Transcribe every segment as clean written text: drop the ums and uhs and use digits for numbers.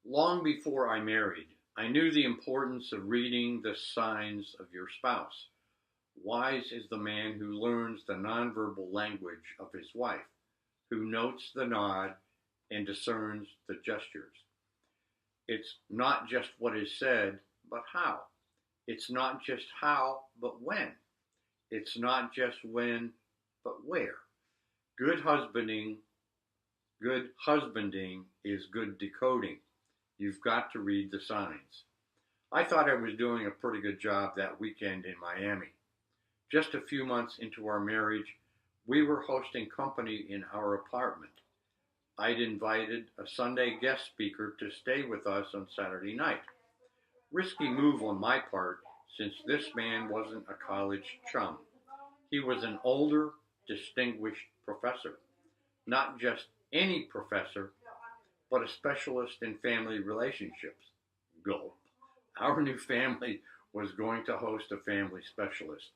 Long before I married, I knew the importance of reading the signs of your spouse. Wise is the man who learns the nonverbal language of his wife, who notes the nod and discerns the gestures. It's not just what is said, but how. It's not just how, but when. It's not just when, but where. Good husbanding, good husbanding is good decoding. You've got to read the signs. I thought I was doing a pretty good job that weekend in Miami. Just a few months into our marriage, we were hosting company in our apartment. I'd invited a Sunday guest speaker to stay with us on Saturday night. Risky move on my part, since this man wasn't a college chum. He was an older, distinguished professor. Not just any professor, but a specialist in family relationships. Gulp. Our new family was going to host a family specialist.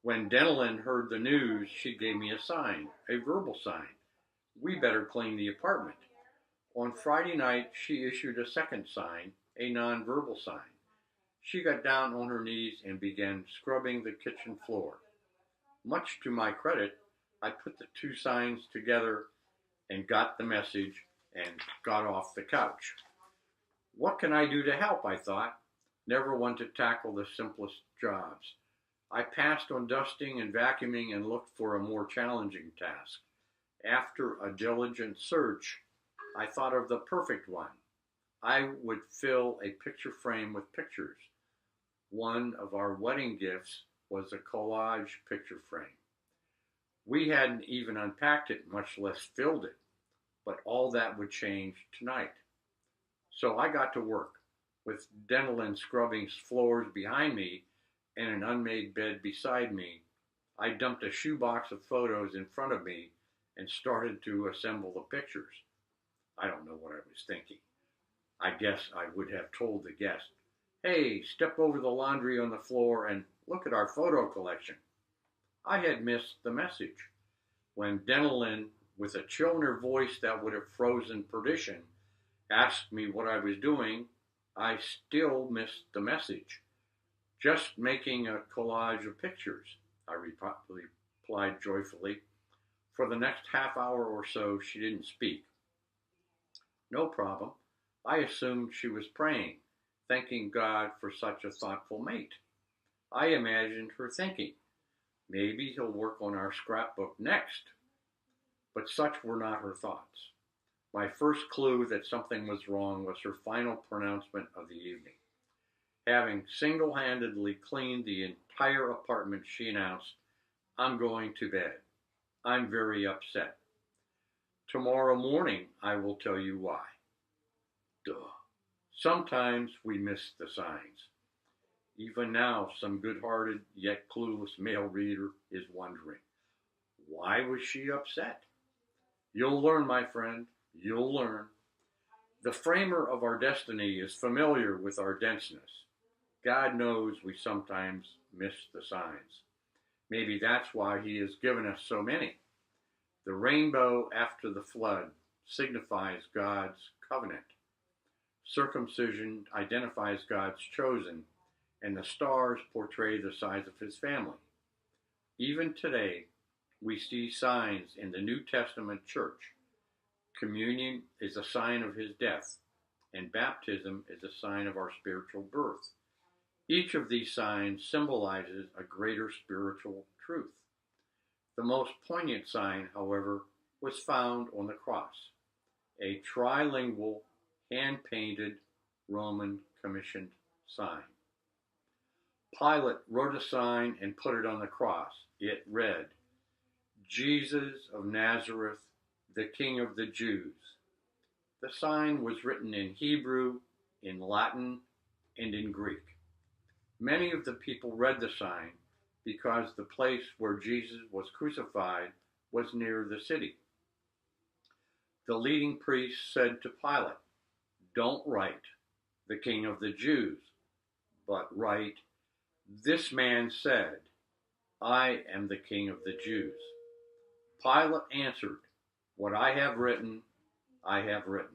When Denelyn heard the news, she gave me a sign, a verbal sign. We better clean the apartment. On Friday night, she issued a second sign, a nonverbal sign. She got down on her knees and began scrubbing the kitchen floor. Much to my credit, I put the two signs together and got the message and got off the couch. What can I do to help? I thought. Never one to tackle the simplest jobs. I passed on dusting and vacuuming and looked for a more challenging task. After a diligent search, I thought of the perfect one. I would fill a picture frame with pictures. One of our wedding gifts was a collage picture frame. We hadn't even unpacked it, much less filled it, but all that would change tonight. So I got to work, with Denelyn scrubbing floors behind me and an unmade bed beside me. I dumped a shoebox of photos in front of me and started to assemble the pictures. I don't know what I was thinking. I guess I would have told the guest, "Hey, step over the laundry on the floor and look at our photo collection." I had missed the message. When Denelyn, with a chill in her voice that would have frozen perdition, asked me what I was doing, I still missed the message. "Just making a collage of pictures," I replied joyfully. For the next half hour or so, she didn't speak. No problem. I assumed she was praying, thanking God for such a thoughtful mate. I imagined her thinking, maybe he'll work on our scrapbook next. But such were not her thoughts. My first clue that something was wrong was her final pronouncement of the evening. Having single-handedly cleaned the entire apartment, she announced, "I'm going to bed. I'm very upset. Tomorrow morning I will tell you why." Duh. Sometimes we miss the signs. Even now, some good-hearted yet clueless male reader is wondering, why was she upset? You'll learn, my friend. You'll learn. The framer of our destiny is familiar with our denseness. God knows we sometimes miss the signs. Maybe that's why he has given us so many. The rainbow after the flood signifies God's covenant. Circumcision identifies God's chosen, and the stars portray the size of his family. Even today, we see signs in the New Testament church. Communion is a sign of his death, and baptism is a sign of our spiritual birth. Each of these signs symbolizes a greater spiritual truth. The most poignant sign, however, was found on the cross, a trilingual, hand-painted Roman commissioned sign. Pilate wrote a sign and put it on the cross. It read, "Jesus of Nazareth, the King of the Jews." The sign was written in Hebrew, in Latin, and in Greek. Many of the people read the sign because the place where Jesus was crucified was near the city. The leading priest said to Pilate, "Don't write, 'the King of the Jews,' but write, 'This man said, I am the King of the Jews.'" Pilate answered, "What I have written, I have written."